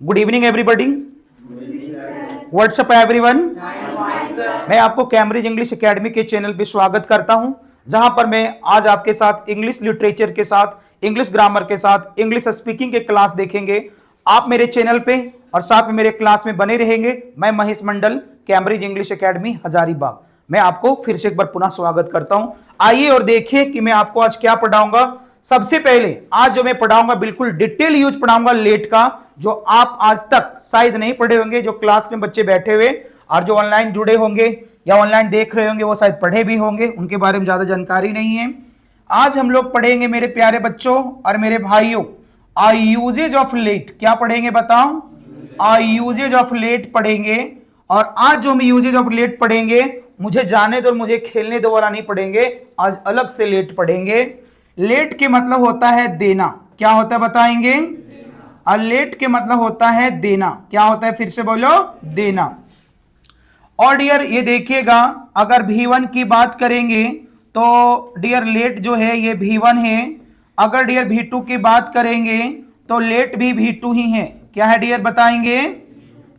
Good evening everybody. WhatsApp everyone. मैं आपको Cambridge English academy के चैनल पे स्वागत करता हूं, जहां पर मैं आज आपके साथ इंग्लिश लिटरेचर के साथ, इंग्लिश ग्रामर के साथ, इंग्लिश स्पीकिंग के क्लास देखेंगे। आप मेरे चैनल पे और साथ में मेरे क्लास में बने रहेंगे। मैं महेश मंडल, कैम्ब्रिज इंग्लिश एकेडमी हजारीबाग। मैं आपको फिर से एक बार पुनः स्वागत करता हूं। आइए और देखिए कि मैं आपको आज क्या पढ़ाऊंगा। सबसे पहले आज जो मैं पढ़ाऊंगा बिल्कुल डिटेल यूज पढ़ाऊंगा लेट का, जो आप आज तक शायद नहीं पढ़े होंगे। जो क्लास में बच्चे बैठे हुए और जो ऑनलाइन जुड़े होंगे या ऑनलाइन देख रहे होंगे वो शायद पढ़े भी होंगे, उनके बारे में ज्यादा जानकारी नहीं है। आज हम लोग पढ़ेंगे मेरे प्यारे बच्चों और मेरे भाइयों, आ यूजेज ऑफ लेट। क्या पढ़ेंगे बताओ? आ यूजेज ऑफ लेट पढ़ेंगे। और आज जो हम यूजेज ऑफ लेट पढ़ेंगे, मुझे जाने दो मुझे खेलने दो वाला नहीं पढ़ेंगे, आज अलग से लेट पढ़ेंगे। लेट के मतलब होता है देना। क्या होता है बताएंगे? लेट के मतलब होता है देना। क्या होता है? फिर से बोलो, देना। और डियर ये देखिएगा, अगर V1 की बात करेंगे तो डियर लेट जो है ये V1 है। अगर डियर V2 की बात करेंगे तो लेट भी V2 ही है। क्या है डियर बताएंगे?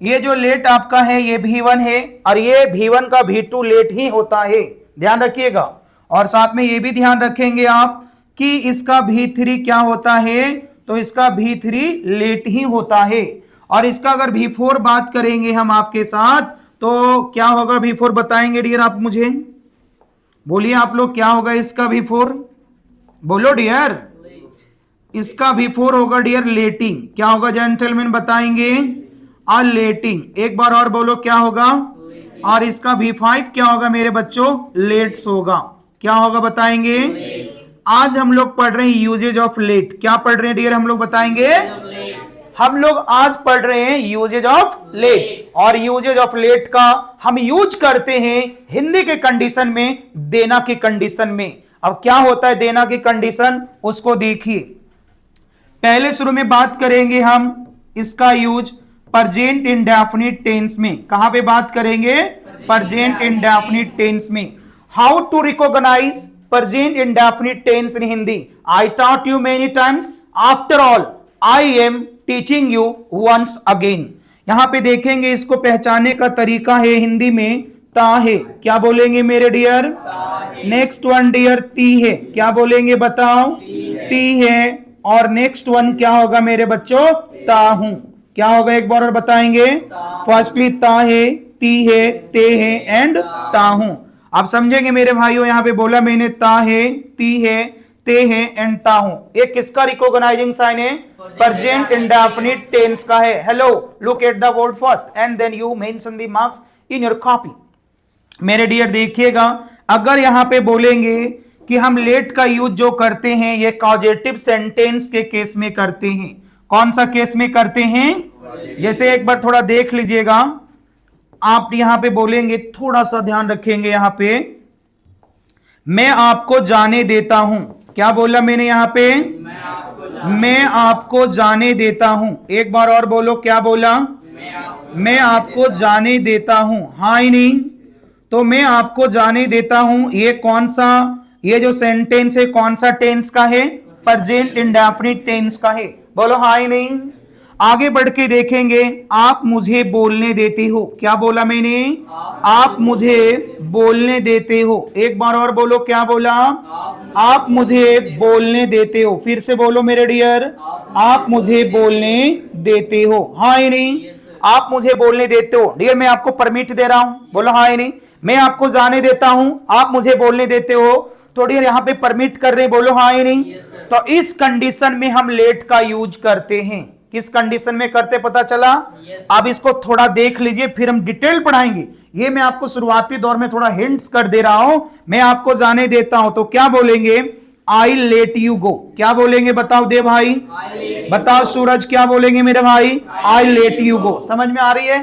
ये जो लेट आपका है ये V1 है और ये V1 का V2 लेट ही होता है, ध्यान रखिएगा। और साथ में ये भी ध्यान रखेंगे आप कि इसका V3 क्या होता है, तो इसका V3 लेट ही होता है। और इसका अगर V4 बात करेंगे हम आपके साथ तो क्या होगा? V4 बताएंगे डियर आप मुझे, बोलिए आप लोग क्या होगा इसका V4? बोलो डियर। इसका V4 होगा डियर लेटिंग। क्या होगा जेंटलमैन बताएंगे? लेटिंग। एक बार और बोलो क्या होगा? और इसका V5 क्या होगा मेरे बच्चों? लेट्स होगा। क्या होगा बताएंगे? आज हम लोग पढ़ रहे हैं यूजेज ऑफ लेट। क्या पढ़ रहे हैं डियर हम लोग बताएंगे? हम लोग आज पढ़ रहे हैं यूजेज ऑफ लेट। और यूजेज ऑफ लेट का हम यूज करते हैं हिंदी के कंडीशन में, देना की कंडीशन में। अब क्या होता है देना की कंडीशन, उसको देखिए। पहले शुरू में बात करेंगे हम इसका यूज प्रेजेंट इंडेफिनिट टेंस में। कहां पे बात करेंगे? प्रेजेंट इंडेफिनिट टेंस में। How to recognise present indefinite tense in Hindi? I taught you many times, after all I am teaching you once again. यहां पे देखेंगे इसको पहचानने का तरीका है हिंदी में ता है। क्या बोलेंगे मेरे डियर? नेक्स्ट वन डियर ती है। क्या बोलेंगे बताओ? ती है। और नेक्स्ट वन क्या होगा मेरे बच्चों? ता हूं। क्या होगा एक बार और बताएंगे? फर्स्टली ता है, ती है, ते है एंड ता हूं। आप समझेंगे मेरे भाइयों, यहां पे बोला मैंने ता है, ती है, ते है एंड ता हूं। ये किसका रिकॉग्नाइजिंग साइन है? प्रेजेंट इंडेफिनिट टेंस का है। Hello, look at the word first and then you mention the marks in your copy. मेरे डियर देखिएगा, अगर यहां पे बोलेंगे कि हम लेट का यूज जो करते हैं ये कॉजेटिव सेंटेंस के केस में करते हैं। कौन सा केस में करते हैं? जैसे एक बार थोड़ा देख लीजिएगा, आप यहां पे बोलेंगे, थोड़ा सा ध्यान रखेंगे यहां पे, मैं आपको जाने देता हूं। क्या बोला मैंने यहां पे? मैं आपको जाने देता हूं। एक बार और बोलो, क्या बोला? मैं आपको जाने देता हूं। हाँ ही नहीं? तो मैं आपको जाने देता हूं, ये कौन सा, ये जो सेंटेंस है कौन सा टेंस का है? प्रेजेंट इंडेफिनिट टेंस का है। बोलो हाँ ही नहीं? आगे बढ़ के देखेंगे, आप मुझे बोलने देते हो। क्या बोला मैंने? आप मुझे बोलने देते हो। एक बार और बोलो, क्या बोला? आप मुझे बोलने देते हो। फिर से बोलो मेरे डियर, आप मुझे बोलने देते हो। हाँ ही नहीं? आप मुझे बोलने देते हो। डियर मैं आपको परमिट दे रहा हूं, बोलो हाँ ही नहीं? मैं आपको जाने देता हूं, आप मुझे बोलने देते हो, तो डियर यहां पे परमिट कर रहे, बोलो हाँ ही नहीं? तो इस कंडीशन में हम लेट का यूज करते हैं। किस कंडीशन में करते पता चला? अब इसको थोड़ा देख लीजिए, फिर हम डिटेल पढ़ाएंगे। ये मैं आपको शुरुआती दौर में थोड़ा हिंट्स कर दे रहा हूं। मैं आपको जाने देता हूं तो क्या बोलेंगे? आई लेट यू गो। क्या बोलेंगे बताओ दे भाई? बताओ सूरज, क्या बोलेंगे मेरे भाई? आई लेट यू गो। समझ में आ रही है?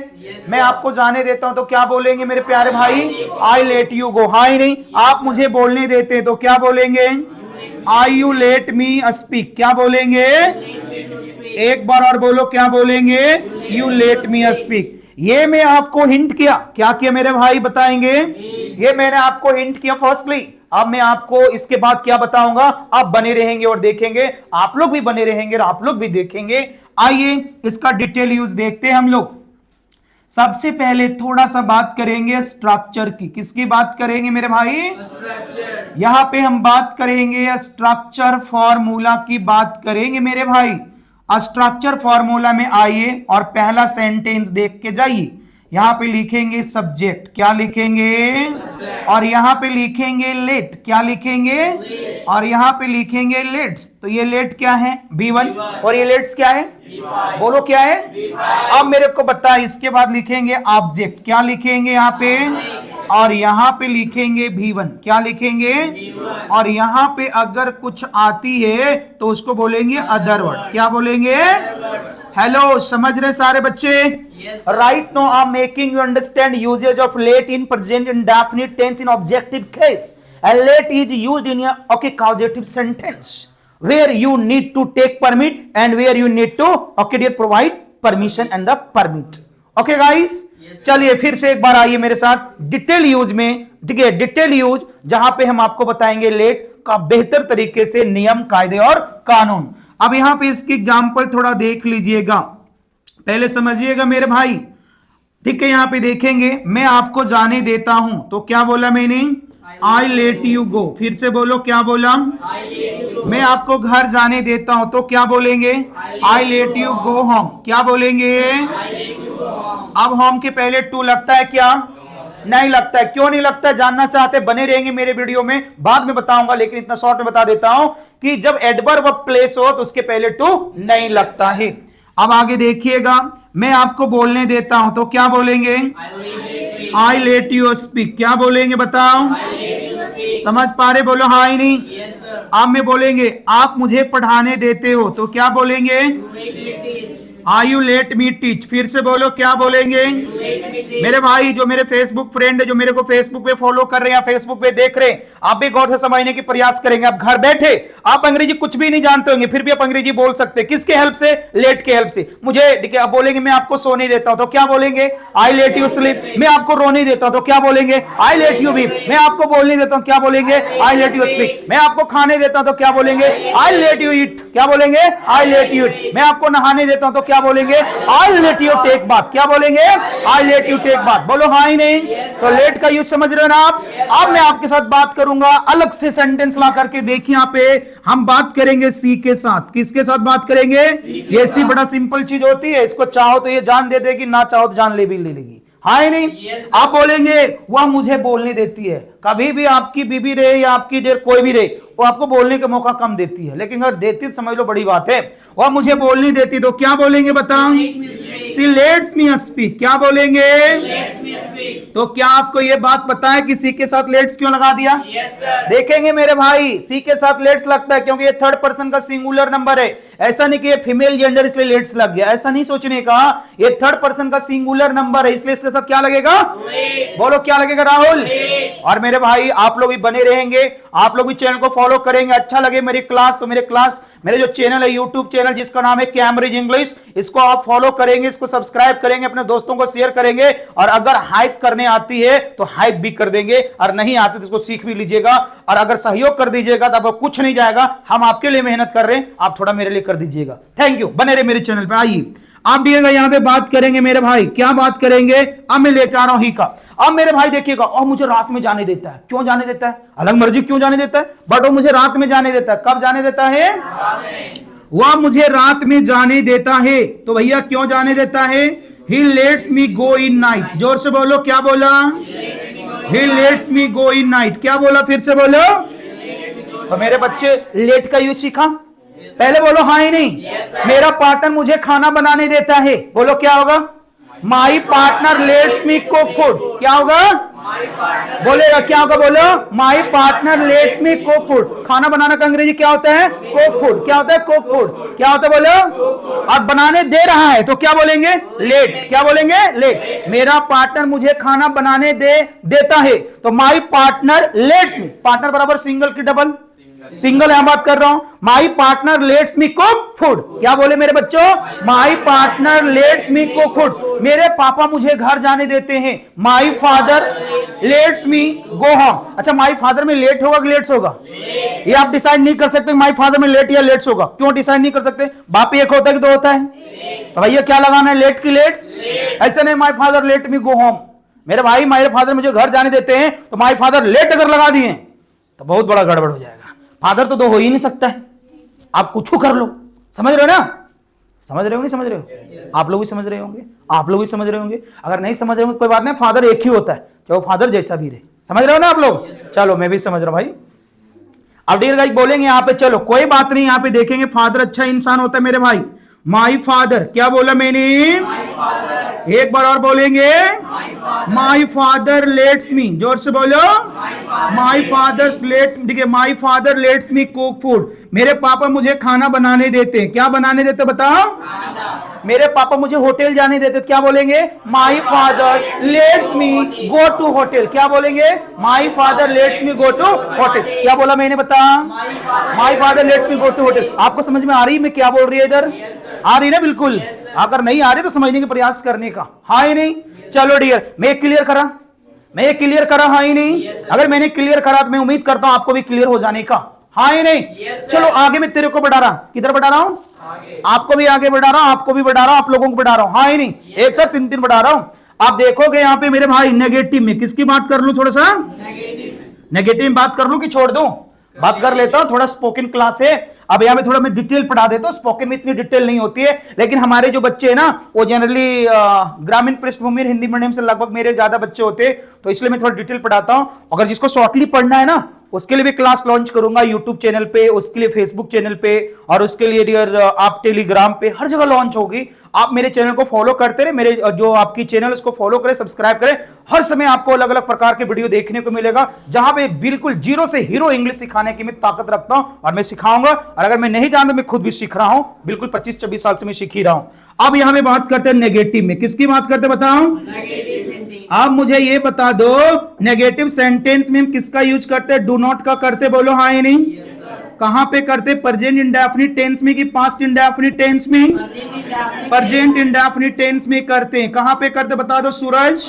मैं आपको जाने देता हूं तो क्या बोलेंगे मेरे प्यारे भाई? आई लेट यू गो। हाँ ही नहीं? आप मुझे बोलने देते तो क्या बोलेंगे? आई यू लेट मी स्पीक। क्या बोलेंगे? एक बार और बोलो, क्या बोलेंगे? You let me speak. ये मैं आपको हिंट किया। क्या किया मेरे भाई बताएंगे? ये मैंने आपको हिंट किया फर्स्टली। अब मैं आपको इसके बाद क्या बताऊंगा, आप बने रहेंगे और देखेंगे, आप लोग भी बने रहेंगे और आप लोग भी देखेंगे। आइए इसका डिटेल यूज देखते हैं हम लोग। सबसे पहले थोड़ा सा बात करेंगे स्ट्रक्चर की। किसकी बात करेंगे मेरे भाई? यहां पे हम बात करेंगे स्ट्रक्चर फॉर्मूला की बात करेंगे मेरे भाई। स्ट्रक्चर फॉर्मूला में आइए और पहला सेंटेंस देख के जाइए। यहां पे लिखेंगे सब्जेक्ट, क्या लिखेंगे? और यहां पे लिखेंगे लेट, क्या लिखेंगे? और यहां पे लिखेंगे लेट्स। तो ये लेट क्या है? B1। और ये लेट्स क्या है? बोलो क्या है? अब मेरे को बता, इसके बाद लिखेंगे ऑब्जेक्ट, क्या लिखेंगे यहां पे? और यहां पे लिखेंगे V1, क्या लिखेंगे? और यहां पे अगर कुछ आती है तो उसको बोलेंगे अदर वर्ड, क्या बोलेंगे? हेलो, समझ रहे सारे बच्चे? Right no I am making you understand usages of let in present indefinite tense in objective case. And let is used in okay causative sentence where you need to take permit and where you need to okay dear provide permission and the permit. Okay guys, चलिए फिर से एक बार आइए मेरे साथ detail use में। ठीक है, डिटेल यूज जहां पे हम आपको बताएंगे लेट का बेहतर तरीके से नियम, कायदे और कानून। अब यहां पे इसकी एग्जांपल थोड़ा देख लीजिएगा, पहले समझिएगा मेरे भाई। ठीक है, यहां पे देखेंगे, मैं आपको जाने देता हूं, तो क्या बोला मैंने? आई लेट यू गो। फिर से बोलो, क्या बोला? मैं आपको घर जाने देता हूं, तो क्या बोलेंगे? I let you go home, क्या बोलेंगे? अब होम के पहले टू लगता है क्या? नहीं लगता है। क्यों नहीं लगता है? जानना चाहते बने रहेंगे मेरे वीडियो में, बाद में बताऊंगा, लेकिन इतना शॉर्ट में बता देता हूं कि जब एडवर्ब प्लेस हो तो उसके पहले टू नहीं लगता है। अब आगे देखिएगा, मैं आपको बोलने देता हूं, तो क्या बोलेंगे? आई लेट यू स्पीक, क्या बोलेंगे बताओ? समझ पा रहे? बोलो हाँ ही नहीं। आप में बोलेंगे आप मुझे पढ़ाने देते हो, तो क्या बोलेंगे? आई यू लेट मी टीच। फिर से बोलो, क्या बोलेंगे? मेरे भाई जो मेरे फेसबुक फ्रेंड है, जो मेरे को फेसबुक पे फॉलो कर रहे हैं, फेसबुक पे देख रहे हैं, आप भी गौर से समझने की प्रयास करेंगे। आप घर बैठे, आप अंग्रेजी कुछ भी नहीं जानते होंगे, फिर भी आप अंग्रेजी बोल सकते हैं। किसके हेल्प से? लेट के हेल्प से। मुझे आप बोलेंगे मैं आपको सोने देता हूं, तो क्या बोलेंगे? I let you sleep. मैं आपको रोने देता हूं, तो क्या बोलेंगे? I let you weep. मैं आपको बोलने देता हूं, क्या बोलेंगे? I let you speak. मैं आपको खाने देता हूं, तो क्या बोलेंगे? आई लेट यू ईट, क्या बोलेंगे? I let you eat. मैं आपको नहाने देता हूं, तो क्या बोलेंगे? I let you take bath, क्या बोलेंगे? I let you take bath. बोलो हाँ ही नहीं। तो लेट का यूज समझ रहे हो ना आप? अब मैं आपके साथ बात करूंगा अलग से सेंटेंस ला करके। देखिए यहाँ पे हम बात करेंगे सी के साथ। किसके साथ बात करेंगे? ये सी बड़ा सिंपल चीज होती है, इसको चाहो तो ये जान दे देगी, ना चाहो तो जान ले भी ले लेगी। हाँ ही नहीं? आप बोलेंगे वह मुझे बोलने देती है। कभी भी आपकी बीबी रहे या आपकी देर कोई भी रहे, वो आपको बोलने का मौका कम देती है, लेकिन अगर देती तो समझ लो बड़ी बात है। वह मुझे बोलने देती, तो क्या बोलेंगे बताओ? सी लेट्स मी स्पीक, क्या बोलेंगे? तो क्या आपको यह बात पता है कि सी के साथ लेट्स क्यों लगा दिया? देखेंगे मेरे भाई, सी के साथ लेट्स लगता है क्योंकि ये थर्ड पर्सन का सिंगुलर नंबर है। ऐसा नहीं कि ये फीमेल जेंडर इसलिए लेट्स लग गया, ऐसा नहीं सोचने का। ये थर्ड पर्सन का सिंगुलर नंबर है, इसलिए इसके साथ क्या लगेगा? बोलो क्या लगेगा राहुल? और मेरे भाई आप लोग भी बने रहेंगे, आप लोग भी चैनल को फॉलो करेंगे। अच्छा लगे मेरी क्लास तो मेरे जो चैनल है, यूट्यूब चैनल जिसका नाम है कैम्ब्रिज इंग्लिश, इसको आप फॉलो करेंगे, इसको सब्सक्राइब करेंगे, अपने दोस्तों को शेयर करेंगे। और अगर हाइप करने आती है तो हाइप भी कर देंगे, और नहीं आती तो इसको सीख भी लीजिएगा। और अगर सहयोग कर दीजिएगा तो आपको कुछ नहीं जाएगा, हम आपके लिए मेहनत कर रहे हैं, आप थोड़ा मेरे लिए कर दीजिएगा। थैंक यू, बने रहे मेरे चैनल पे। आइए आप दिएगा, यहां पे बात करेंगे मेरे भाई। क्या बात करेंगे? अब मैं लेकर आ रहा हूं ही का। अब मेरे भाई देखिएगा, और मुझे रात में जाने देता है। क्यों जाने देता है? अलग मर्जी क्यों जाने देता है, बट वो मुझे रात में जाने देता है। कब जाने देता है? वह मुझे रात में जाने देता है। तो भैया क्यों जाने देता है? He lets me go in night। जोर से बोलो, क्या बोला? He lets me go in night। क्या बोला? फिर से बोलो। तो मेरे बच्चे लेट का यूज सीखा? पहले बोलो हाँ ही नहीं। मेरा पार्टनर मुझे खाना बनाने देता है, बोलो क्या होगा? My partner let's me cook food. क्या होगा? बोलेगा क्या होगा? बोलो my partner let's me cook food. खाना बनाना का अंग्रेजी क्या होता है? Cook food. क्या होता है? Cook food. क्या होता है? बोलो। अब बनाने दे रहा है तो क्या बोलेंगे? लेट। क्या बोलेंगे? लेट। मेरा पार्टनर मुझे खाना बनाने देता है, तो my partner let's me. Partner बराबर सिंगल की डबल, सिंगल यहां बात कर रहा हूं। My partner let's me cook food. क्या बोले मेरे बच्चों? My partner let's me cook food. मेरे पापा मुझे घर जाने देते हैं। माई father lets me go home. अच्छा, माई फादर में लेट होगा कि लेट्स होगा? ये आप डिसाइड नहीं कर सकते माई फादर में लेट या लेट्स होगा। क्यों डिसाइड नहीं कर सकते? बाप एक होता है कि दो होता है? तो भैया क्या लगाना है, लेट की लेट्स? ऐसे नहीं my father let me go home. मेरे भाई मेरे फादर मुझे घर जाने देते हैं, तो माई फादर लेट अगर लगा दिए तो बहुत बड़ा गड़बड़ हो जाएगा। फादर तो दो हो ही नहीं सकता है, आप कुछ कर लो। समझ रहे हो ना? समझ रहे हो नहीं समझ रहे हो? आप लोग भी समझ रहे होंगे, आप लोग भी समझ रहे होंगे। अगर नहीं समझ रहे होंगे कोई बात नहीं, फादर एक ही होता है, चाहे वो फादर जैसा भी रहे। समझ रहे हो ना आप लोग? चलो मैं भी समझ रहा हूं भाई। अब डियर गाइस बोलेंगे यहाँ पे, चलो कोई बात नहीं, यहाँ पे देखेंगे फादर अच्छा इंसान होता है मेरे भाई। माई फादर, क्या बोला मैंने? एक बार और बोलेंगे, माई फादर लेट्स मी। जोर से बोलो, माई फादर लेट, देखिए माई फादर लेट्स मी कुक फूड। मेरे पापा मुझे खाना बनाने देते हैं। क्या बनाने देते बताओ? मेरे पापा मुझे होटल जाने देते। क्या बोलेंगे? My father lets me go to hotel. क्या बोलेंगे? My father lets me go to hotel. क्या बोला मैंने बता? My father lets me go to hotel. आपको समझ में आ रही है मैं क्या बोल रही है? इधर आ रही ना बिल्कुल? अगर नहीं आ रही तो समझने का प्रयास करने का, हाँ ही नहीं? चलो डियर, मैं क्लियर करा, मैं क्लियर करा, हाँ ही नहीं? अगर मैंने क्लियर करा तो मैं उम्मीद करता हूं आपको भी क्लियर हो जाने का, हाँ ही नहीं? चलो आगे मैं तेरे को बढ़ा रहा, किधर बढ़ा रहा हूं? आपको भी आगे बढ़ा रहा हूं, आपको भी बढ़ा रहा हूं, आप लोगों को बढ़ा रहा हूं, हाँ ही नहीं? एक साथ तीन तीन बढ़ा रहा हूं। आप देखोगे यहाँ पे मेरे भाई नेगेटिव में किसकी बात कर लूं? थोड़ा सा नेगेटिव में बात कर लूं कि छोड़ दूं? बात कर लेता हूं। थोड़ा स्पोकन क्लास है, अब यहाँ पे थोड़ा मैं डिटेल पढ़ा देता हूं। स्पोकन में इतनी डिटेल नहीं होती है, लेकिन हमारे जो बच्चे हैं ना वो जनरली ग्रामीण पृष्ठभूमि हिंदी मीडियम से लगभग मेरे ज्यादा बच्चे होते हैं, तो इसलिए मैं थोड़ा डिटेल पढ़ाता हूं। अगर जिसको शॉर्टली पढ़ना है ना उसके लिए भी क्लास लॉन्च करूंगा यूट्यूब चैनल पे, उसके लिए फेसबुक चैनल पे, और उसके लिए डियर आप टेलीग्राम पे, हर जगह लॉन्च होगी। आप मेरे चैनल को फॉलो करते रहे, मेरे जो आपकी चैनल उसको फॉलो करें, सब्सक्राइब करें। हर समय आपको अलग अलग प्रकार के वीडियो देखने को मिलेगा, जहां पे बिल्कुल जीरो से हीरो इंग्लिश सिखाने की मैं ताकत रखता हूं और मैं सिखाऊंगा। और अगर मैं नहीं जानता मैं खुद भी सीख रहा हूं, बिल्कुल 25-26 साल से मैं सीख ही रहा हूं। अब यहां पे बात करते हैं नेगेटिव में, किसकी बात करते बताओ? आप मुझे ये बता दो, नेगेटिव सेंटेंस में हम किसका यूज करते हैं? डू नॉट का करते, बोलो हाँ या नहीं? कहां पे करते? प्रेजेंट इंडेफिनिट टेंस में कि पास्ट इंडेफिनिट टेंस में? प्रेजेंट इंडेफिनिट टेंस में करते हैं। कहां पे करते बता दो सूरज?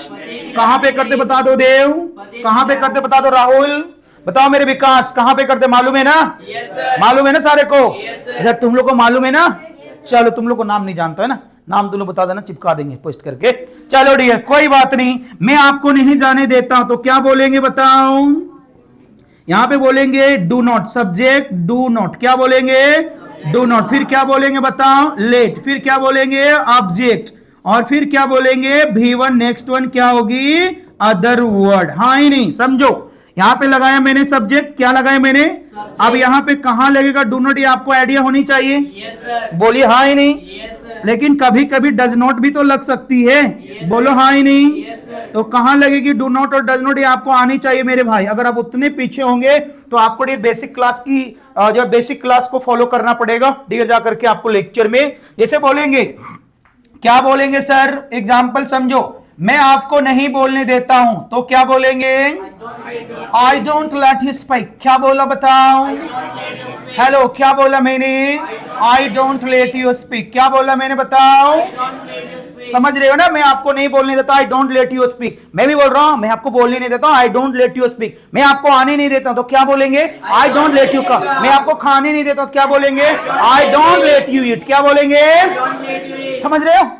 कहां पे करते बता दो देव? कहां पे करते बता दो राहुल? बताओ मेरे विकास, कहां पे करते? मालूम है ना? मालूम है ना सारे को? अच्छा तुम लोग को मालूम है ना? चलो तुम लोग को नाम नहीं जानता है ना, नाम तुम लोग बता देना, चिपका देंगे पोस्ट करके। चलो डियर कोई बात नहीं, मैं आपको नहीं जाने देता, तो क्या बोलेंगे बताओ? यहां पे बोलेंगे do not, subject do not. क्या बोलेंगे? Do not. फिर क्या बोलेंगे बताओ? लेट। फिर क्या बोलेंगे? ऑब्जेक्ट। और फिर क्या बोलेंगे? V1। नेक्स्ट वन क्या होगी? Other word. हाँ ही नहीं? समझो, यहां पे लगाया मैंने सब्जेक्ट, क्या लगाया मैंने? अब यहां पे कहां लगेगा डू नॉट, ये आपको आइडिया होनी चाहिए। बोलिए हाँ ही नहीं? लेकिन कभी कभी डज नॉट भी तो लग सकती है, बोलो हाँ ही नहीं? तो कहां लगेगी डू नॉट और डज नॉट, ये आपको आनी चाहिए मेरे भाई। अगर आप उतने पीछे होंगे तो आपको ये बेसिक क्लास की जो बेसिक क्लास को फॉलो करना पड़ेगा, डियर जाकर के आपको लेक्चर में जैसे बोलेंगे, क्या बोलेंगे सर? एग्जाम्पल समझो, मैं आपको नहीं बोलने देता हूं, तो क्या बोलेंगे? I don't let you speak. क्या बोला बताओ? हेलो, क्या बोला मैंने? I don't let you speak. क्या बोला मैंने बताओ? समझ रहे हो ना? मैं आपको नहीं बोलने देता, I don't let you speak. मैं भी बोल रहा हूं, मैं आपको बोलने नहीं देता, I don't let you speak. मैं आपको आने नहीं देता, तो क्या बोलेंगे? I don't let you come. मैं आपको खाने नहीं देता, तो क्या बोलेंगे? I don't let you eat. क्या बोलेंगे? समझ रहे हो?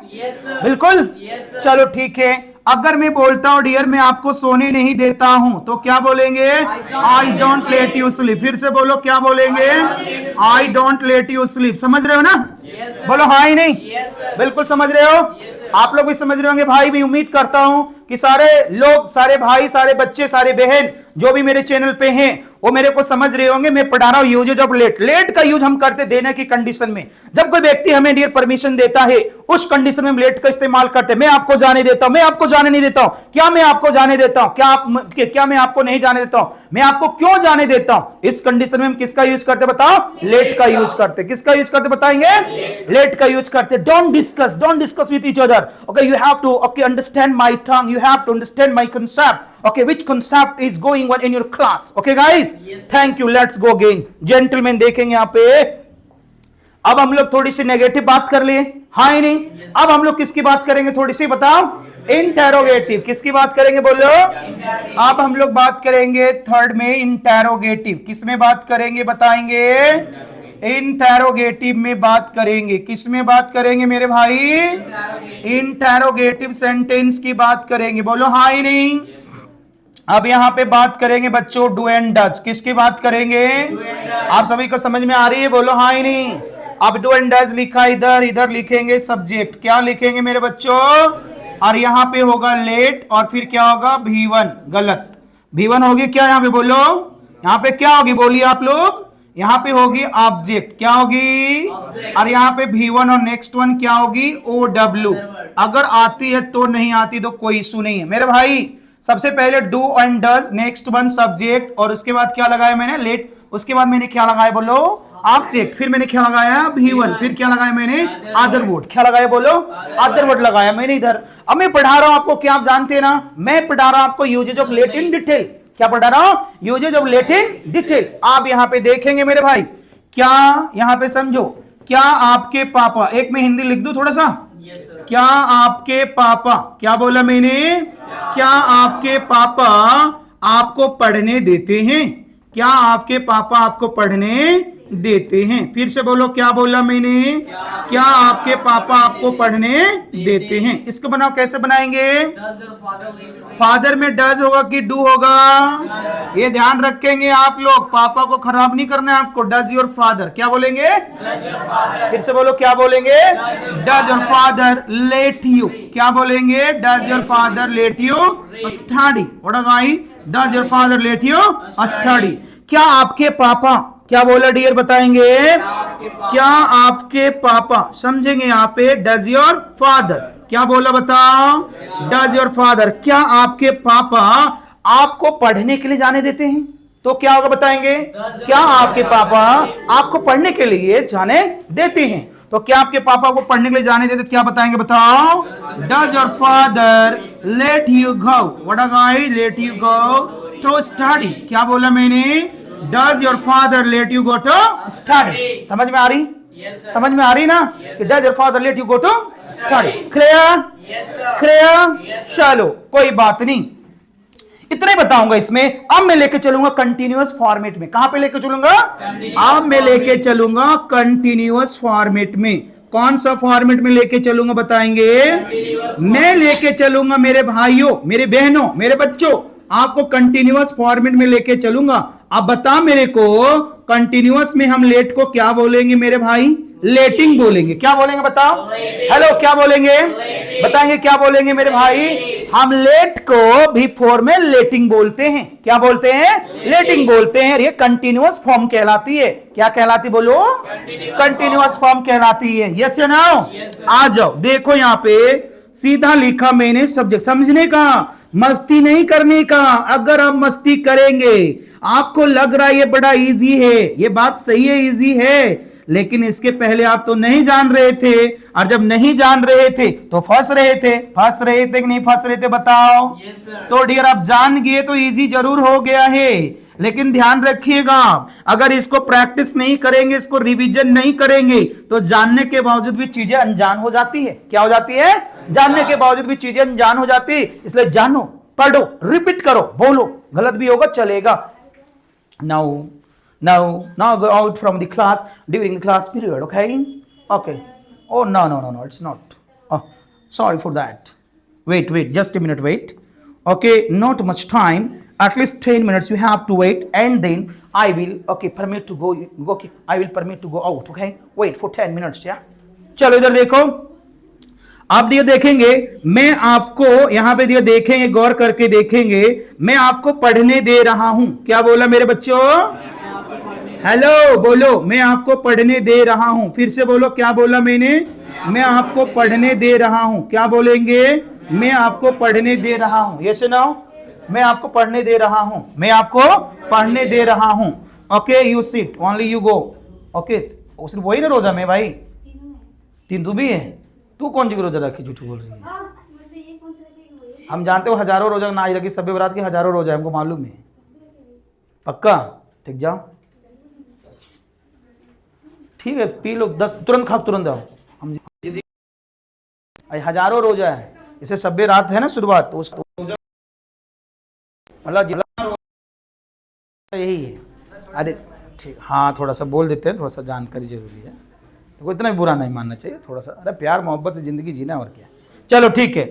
बिल्कुल। चलो ठीक है, अगर मैं बोलता हूं डियर मैं आपको सोने नहीं देता हूं, तो क्या बोलेंगे? I don't let you sleep. फिर से बोलो, क्या बोलेंगे? I don't let you sleep. समझ रहे हो ना? बोलो हाँ ही नहीं? बिल्कुल समझ रहे हो? आप लोग भी समझ रहे होंगे भाई, भी उम्मीद करता हूं कि सारे लोग, सारे भाई, सारे बच्चे, सारे बहन जो भी मेरे चैनल पे हैं वो मेरे को समझ रहे होंगे। मैं पढ़ा रहा हूं यूजेज ऑफ लेट। लेट का यूज हम करते देने की कंडीशन में, जब कोई व्यक्ति हमें डियर परमिशन देता है उस कंडीशन में हम लेट का इस्तेमाल करते हैं। मैं आपको जाने देता हूं, मैं आपको जाने नहीं देता हूं। क्या मैं आपको जाने देता हूं? क्या मैं आपको नहीं जाने देता हूं? मैं आपको क्यों जाने देता हूं? इस कंडीशन में हम किसका यूज करते बताओ? लेट का यूज करते। किसका यूज करते बताएंगे? लेट का यूज करते। Don't discuss with each other. Okay, you have to okay understand my tongue, you have to understand my concept. Okay, which concept is going on in your class? Okay guys, thank you. Let's go again. Gentlemen देखेंगे यहाँ पे, अब हम लोग थोड़ी सी negative बात कर लिए, हाँ ही नहीं? अब हम लोग किसकी बात करेंगे, थोड़ी सी बताओ? इंटेरोगेटिव। किसकी बात करेंगे बोलो? अब हम लोग बात करेंगे थर्ड में इंटेरोगेटिव। किस में बात करेंगे बताएंगे? इंटेरोगेटिव में बात करेंगे। किस में बात करेंगे मेरे भाई? इंटेरोगेटिव सेंटेंस की बात करेंगे। बोलो हाँ ही नहीं? अब यहां पे बात करेंगे बच्चों डू एंड डज। किसकी बात करेंगे? आप सभी को समझ में आ रही है? बोलो हाँ ही नहीं? अब डू एंड डज लिखा इधर, इधर लिखेंगे सब्जेक्ट। क्या लिखेंगे मेरे बच्चों? और यहां पे होगा लेट और फिर क्या होगा? V1। गलत, V1 होगी क्या यहाँ पे? बोलो यहाँ पे क्या होगी? बोलिए आप लोग। यहाँ पे होगी ऑब्जेक्ट। क्या होगी? और यहाँ पे V1 और नेक्स्ट वन क्या होगी? OW। अगर आती है तो, नहीं आती तो कोई इशू नहीं है मेरे भाई। सबसे पहले do and does, next one subject, और उसके बाद क्या लगाया मैंने? लेट। उसके बाद मैंने क्या लगाया? बोलो ऑब्जेक्ट। फिर मैंने क्या लगाया? V1। फिर क्या लगाया मैंने? Other word. क्या लगाया? बोलो अदर वर्ड लगाया मैंने इधर। अब मैं पढ़ा रहा हूं आपको, क्या आप जानते हैं ना, मैं पढ़ा रहा हूं आपको usages of let in detail. क्या पढ़ा रहा हूं? Usages of let in detail. आप यहां पे देखेंगे मेरे भाई, क्या यहां पे समझो, क्या आपके पापा, एक मैं हिंदी लिख दूं थोड़ा सा, क्या आपके पापा, क्या बोला मैंने? क्या आपके पापा आपको पढ़ने देते हैं? क्या आपके पापा आपको पढ़ने देते हैं? फिर से बोलो, क्या बोला मैंने? क्या आपके पापा आपको पढ़ने देते हैं? इसको बनाओ, कैसे बनाएंगे? फादर में डज होगा कि डू होगा? ये ध्यान रखेंगे आप लोग, पापा को खराब नहीं करना है आपको। डज योर फादर, क्या बोलेंगे? फिर से बोलो, क्या बोलेंगे? Does your father let you, क्या बोलेंगे? Does your father let you study. What guys? Does your father let you study. क्या आपके पापा, क्या बोला डियर बताएंगे? क्या आपके पापा, समझेंगे यहाँ पे डज योर फादर, क्या बोला बताओ? Does your father. क्या आपके पापा आपको पढ़ने के लिए जाने देते हैं? तो क्या होगा बताएंगे? क्या आपके पापा आपको पढ़ने के लिए जाने देते हैं? तो क्या आपके पापा को पढ़ने के लिए जाने देते, क्या बताएंगे बताओ? Does your father let you go, what guys? Let you go to study. क्या बोला मैंने? Does your father let you go to study. समझ में आ रही? समझ में आ रही ना? Does your father let you go to study. Clear? Clear? चलो कोई बात नहीं, इतना ही बताऊंगा इसमें। अब मैं लेके चलूंगा कंटिन्यूअस फॉर्मेट में। कहां पे लेके चलूंगा? अब मैं लेके चलूंगा कंटिन्यूअस फॉर्मेट में। कौन सा फॉर्मेट में लेके चलूंगा बताएंगे? मैं लेके चलूंगा मेरे भाइयों, मेरे बहनों, मेरे बच्चों, आपको कंटिन्यूअस फॉर्मेट में लेके चलूंगा। अब बता मेरे को, कंटिन्यूअस में हम लेट को क्या बोलेंगे मेरे भाई? लेटिंग बोलेंगे। क्या बोलेंगे बताओ? हेलो, क्या बोलेंगे? बताएंगे क्या बोलेंगे मेरे भाई? हम लेट को भी फॉर्म में लेटिंग बोलते हैं। क्या बोलते हैं? लेटिंग बोलते हैं। ये कंटिन्यूअस फॉर्म कहलाती है। क्या कहलाती? बोलो कंटिन्यूअस फॉर्म कहलाती है। यस या नो? आ जाओ, देखो यहाँ पे सीधा लिखा मैंने सब्जेक्ट। समझने का, मस्ती नहीं करने का। अगर आप मस्ती करेंगे, आपको लग रहा है ये बड़ा इजी है, ये बात सही है, इजी है, लेकिन इसके पहले आप तो नहीं जान रहे थे, और जब नहीं जान रहे थे तो फंस रहे थे। फंस रहे थे कि नहीं फंस रहे थे बताओ? तो डियर आप जान गए तो इजी जरूर हो गया है, लेकिन ध्यान रखिएगा, अगर इसको प्रैक्टिस नहीं करेंगे, इसको रिवीजन नहीं करेंगे, तो जानने के बावजूद भी चीजें अनजान हो जाती है। क्या हो जाती है? जानने के बावजूद भी चीजें अनजान हो जाती है। इसलिए जानो, पढ़ो, रिपीट करो, बोलो, गलत भी होगा चलेगा। Now go out from the class during the class period, okay? Okay. Oh, no, it's not. Oh, sorry for that. Wait, just a minute, wait. Okay, not much time. At least 10 minutes you have to wait, and then I will, okay, permit to go, I will permit to go out, okay? Wait for 10 minutes, yeah? चलो इधर देखो, आप ये देखेंगे, मैं आपको यहां पे ये देखेंगे, गौर करके देखेंगे, मैं आपको पढ़ने दे रहा हूं। क्या बोला मेरे बच्चों? हेलो, बोलो, मैं आपको पढ़ने दे रहा हूं। फिर से बोलो, क्या बोला मैंने? मैं आपको पढ़ने दे रहा हूं। क्या बोलेंगे? मैं आपको पढ़ने दे रहा हूं। ये सुनाओ, मैं आपको पढ़ने दे रहा हूं, मैं आपको पढ़ने दे रहा हूं। Okay, you sit, only you go. Okay, सिर्फ वही ना रोजा में भाई? तीन तू भी है? तू कौन सी रोजा रखी? झूठ बोल रही है। हम जानते हो हजारों रोजा ना लगी सभ्य बरात के हजारों रोजा हमको मालूम है, पक्का? ठीक जाओ, ठीक है, पी लो 10 तुरंत खाओ, तुरंत आओ। हम हजारों रोजा है, इसे सभ्य रात है ना शुरुआत, तो उसको मतलब यही है। अरे ठीक, हाँ थोड़ा सा बोल देते हैं, थोड़ा सा जानकारी जरूरी है, तो इतना भी बुरा नहीं मानना चाहिए, थोड़ा सा अरे प्यार मोहब्बत से जिंदगी जीना और क्या। चलो ठीक है,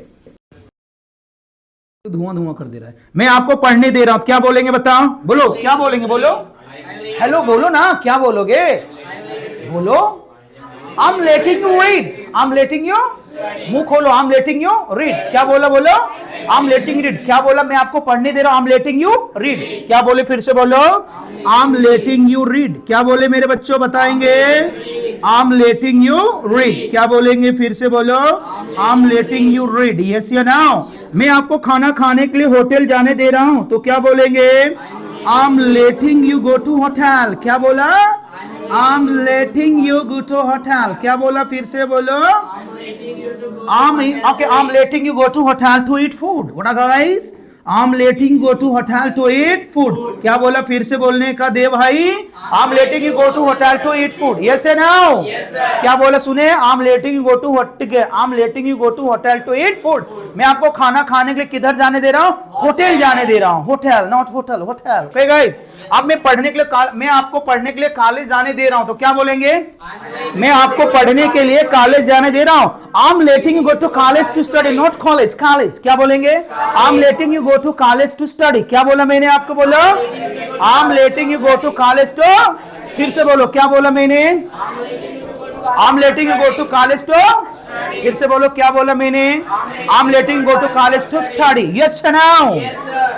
धुआं धुआं कर दे रहा है। मैं आपको पढ़ने दे रहा हूं, क्या बोलेंगे बताओ, बोलो क्या बोलेंगे, बोलो हेलो, बोलो ना, क्या बोलोगे, बोलो I am letting you read, I am letting you, मुंह खोलो, आई एम लेटिंग यू रीड, क्या बोला, बोलो आई एम लेटिंग रीड, क्या बोला, मैं आपको पढ़ने दे रहा हूं, I am letting you read, क्या बोले, फिर से बोलो I am letting you read, क्या बोले मेरे बच्चों बताएंगे, आई एम लेटिंग यू रीड, क्या बोलेंगे, फिर से बोलो I am letting you read, yes या नो। मैं आपको खाना खाने के लिए होटल जाने दे रहा हूं, तो क्या बोलेंगे, I am letting you go to hotel, क्या बोला, I am letting you go to hotel, क्या बोला, फिर से बोलो I am letting you go to hotel to eat food, what guys, I am letting go to hotel to eat food, क्या बोला, फिर से बोलने का दे भाई, I am letting you go to hotel to eat food, yes and no, क्या बोला, सुने, आई am letting you go to hotel, I am letting you go to hotel to eat food, मैं आपको खाना खाने के लिए किधर जाने दे रहा हूं, होटल जाने दे रहा हूं, hotel not hotel, hotel, okay guys. अब मैं पढ़ने के लिए मैं आपको पढ़ने के लिए कॉलेज जाने दे रहा हूं, तो क्या बोलेंगे, मैं आपको पढ़ने के लिए कॉलेज जाने दे रहा हूं, I am letting you go to college to study, not college, college, क्या बोलेंगे, I am letting you go to college to study, क्या बोला मैंने आपको, बोलो I am letting you go to college to, फिर से बोलो क्या बोला मैंने, I am letting you go to college to, फिर से बोलो क्या बोला मैंने, I am letting go to college to study, yes now.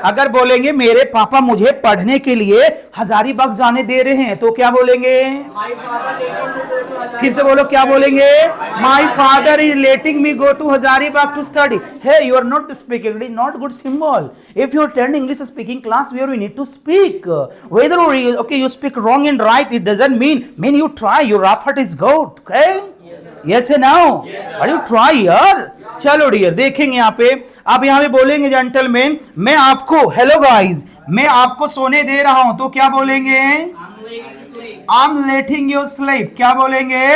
अगर बोलेंगे मेरे पापा मुझे पढ़ने के लिए हजारीबाग जाने दे रहे हैं, तो क्या बोलेंगे, फिर से बोलो क्या बोलेंगे, my father is letting me go to Hazaribagh to study, hey you are not speaking, it is not good symbol, if you attend English speaking class where we need to speak, whether okay you speak wrong and right, it doesn't mean you try, your effort is good, okay, yes है now, are you try यार। चलो dear देखेंगे यहाँ पे, आप यहाँ पे बोलेंगे जेंटलमैन, मैं आपको, हेलो गाइस, मैं आपको सोने दे रहा हूं, तो क्या बोलेंगे, I am letting you sleep, क्या बोलेंगे,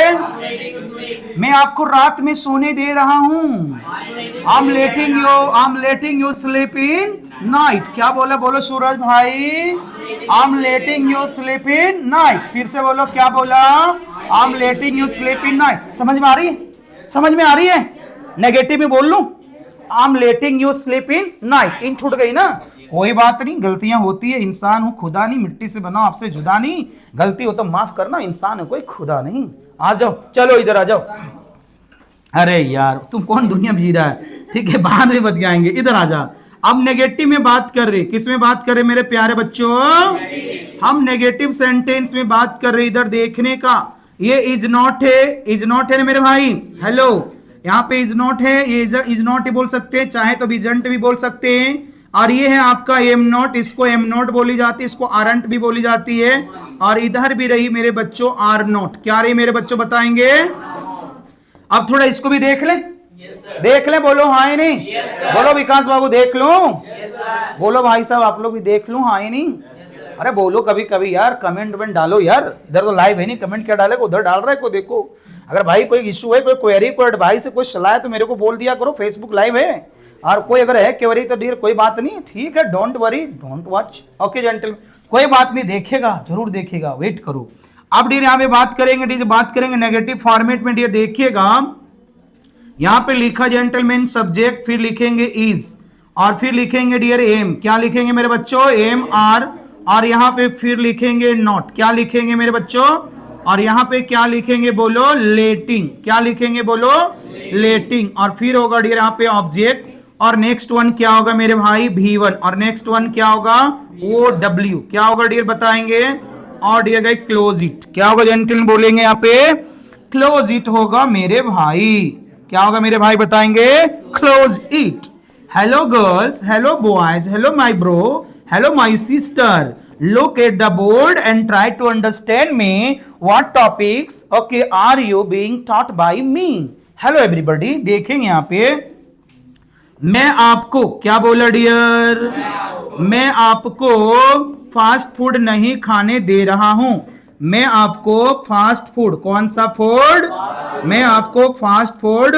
मैं आपको रात में सोने दे रहा हूं, I am letting you sleep in night, क्या बोला, बोलो सूरज भाई, I am letting you sleep in night, फिर से बोलो क्या बोला, I am letting you sleep in night, समझ में आ रही है, समझ में आ रही है, नेगेटिव में बोल लूं, I am letting you sleep in night, in छूट गई ना, कोई बात नहीं, गलतियां होती है, इंसान हूं खुदा नहीं, मिट्टी से बना आपसे जुदा नहीं, गलती हो तो माफ करना, इंसान है कोई खुदा नहीं। आ जाओ, चलो इधर आ जाओ, अरे यार तुम कौन दुनिया में जी रहा है, ठीक है बाद में बतियाएंगे, इधर आ जा। अब नेगेटिव में बात कर रहे, किस में बात कर रहे मेरे प्यारे बच्चों, हम नेगेटिव सेंटेंस में बात कर रहे, इधर देखने का, ये इज नॉट है, इज नॉट है ना मेरे भाई, हेलो, यहाँ पे इज नॉट है, ये इज नॉट बोल सकते हैं, चाहे तो इजंट भी बोल सकते हैं, और ये है आपका एम नॉट, इसको एम नॉट बोली जाती है, इसको आरंट भी बोली जाती है, और इधर भी रही मेरे बच्चों आर नॉट, क्या रही मेरे बच्चों बताएंगे। अब थोड़ा इसको भी देख ले, देख ले, बोलो हाँ ही नहीं, बोलो विकास बाबू देख लो, बोलो भाई साहब आप लोग भी देख लो हाँ ही नहीं, अरे बोलो कभी कभी यार, कमेंट वमेंट डालो यार, इधर तो लाइव है नहीं, कमेंट क्या डाले, उधर डाल रहा है को देखो, अगर भाई कोई इशू है, कोई क्वेरी, कोई एडवाइस है, कोई सलाह है तो मेरे को बोल दिया करो, फेसबुक लाइव है, और कोई अगर है क्वेरी तो डियर कोई बात नहीं, ठीक है, don't worry, don't watch, okay gentle, कोई बात नहीं, देखेगा जरूर देखेगा, वेट करो। अब डियर यहाँ पे बात करेंगे, डियर बात करेंगे नेगेटिव फॉर्मेट में, डियर देखिएगा यहाँ पे लिखा जेंटलमैन सब्जेक्ट, फिर लिखेंगे इज, और फिर लिखेंगे डियर एम, क्या लिखेंगे मेरे बच्चों, एम आर, और यहाँ पे फिर लिखेंगे नॉट, क्या लिखेंगे मेरे बच्चों, और यहाँ पे क्या लिखेंगे बोलो, लेटिंग, क्या लिखेंगे बोलो, लेटिंग, और फिर होगा डियर यहाँ पे ऑब्जेक्ट, और नेक्स्ट वन क्या होगा मेरे भाई V1, और नेक्स्ट वन क्या होगा OW, क्या होगा डियर बताएंगे, और डियर गाइस क्लोज इट, क्या होगा जेंटलमैन बोलेंगे यहाँ पे, क्लोज इट होगा मेरे भाई, क्या होगा मेरे भाई बताएंगे, close it. Hello girls, hello boys, hello my bro, hello my sister, look at the board and try to understand me, what topics okay are you being taught by me। hello everybody, देखेंगे यहाँ पे मैं आपको क्या बोला dear, मैं आपको fast food नहीं खाने दे रहा हूं। मैं आपको फास्ट फूड, कौन सा फूड, मैं आपको फास्ट फूड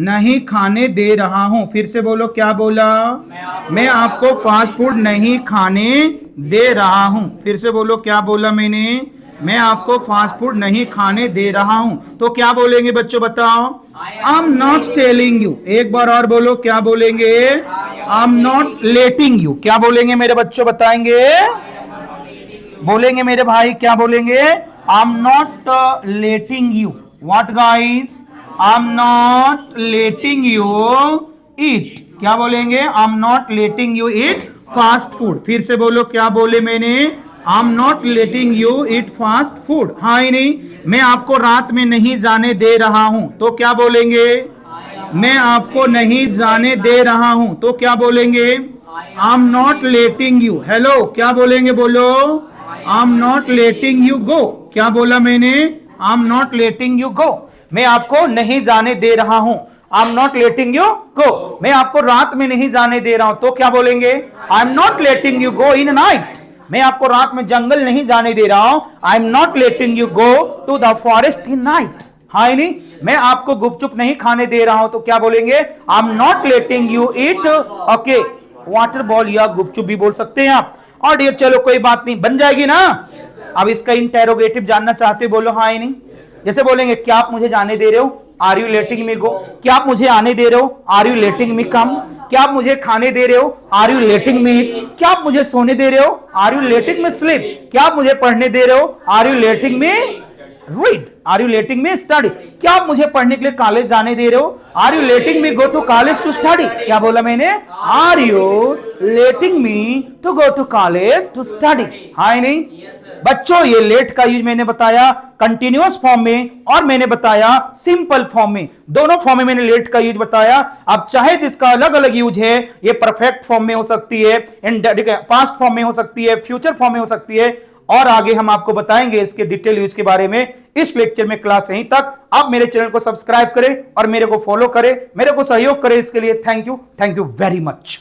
नहीं खाने दे रहा हूं। फिर से बोलो, क्या बोला, मैं आपको फास्ट फूड नहीं खाने दे रहा हूं। फिर से बोलो, क्या बोला मैंने, मैं आपको फास्ट फूड नहीं खाने दे रहा हूं। तो क्या बोलेंगे बच्चों, बताओ, आई एम नॉट टेलिंग यू। एक बार और बोलो, क्या बोलेंगे, I am not letting you. क्या बोलेंगे मेरे बच्चों, बताएंगे, बोलेंगे मेरे भाई, क्या बोलेंगे, I am not letting you. What guys, I am not letting you eat. क्या बोलेंगे, I am not letting you eat fast food. फिर से बोलो, क्या बोले मैंने, I am not letting you eat fast food. हाँ ही नहीं, मैं आपको रात में नहीं जाने दे रहा हूं। तो क्या बोलेंगे, मैं आपको नहीं जाने दे रहा हूं। तो क्या बोलेंगे, I am not letting you. Hello, क्या बोलेंगे, बोलो, I am not letting you गो। क्या बोला मैंने, I am not letting you गो, मैं आपको नहीं जाने दे रहा हूं। I am not letting you गो, मैं आपको रात में नहीं जाने दे रहा हूं। तो क्या बोलेंगे, I am not letting you go in night, मैं आपको रात में जंगल नहीं जाने दे रहा हूं। I am not letting you go to the forest in night. हाँ नहीं, मैं आपको गुपचुप नहीं खाने दे रहा हूं। तो क्या बोलेंगे, I am not letting you eat okay water ball, या गुपचुप भी बोल सकते हैं आप। और डियर चलो कोई बात नहीं, बन जाएगी ना। अब इसका इंटेरोगेटिव जानना चाहते हो, बोलो हाँ ही नहीं। जैसे बोलेंगे, क्या आप मुझे जाने दे रहे हो, आर यू लेटिंग मी गो। क्या आप मुझे आने दे रहे हो, आर यू लेटिंग मी कम। क्या आप मुझे खाने दे रहे हो, आर यू लेटिंग मी ईट। क्या आप मुझे सोने दे रहे हो, are you letting me sleep. क्या आप मुझे पढ़ने दे रहे हो, are you letting me read, are you letting me study. क्या आप मुझे पढ़ने के लिए कॉलेज जाने दे रहे हो, are you letting me go to college to study. क्या बोला मैंने, are you letting me to go to college to study. हाँ नहीं बच्चों, ये लेट का यूज मैंने बताया कंटिन्यूअस फॉर्म में और मैंने बताया सिंपल फॉर्म में। दोनों फॉर्म में मैंने लेट का यूज बताया। अब चाहे इसका अलग अलग यूज है, ये परफेक्ट फॉर्म में हो सकती है, पास्ट फॉर्म में हो सकती है, फ्यूचर फॉर्म में हो सकती है, और आगे हम आपको बताएंगे इसके डिटेल यूज के बारे में इस लेक्चर में। क्लास यहीं तक। आप मेरे चैनल को सब्सक्राइब करें और मेरे को फॉलो करें, मेरे को सहयोग करें। इसके लिए थैंक यू वेरी मच।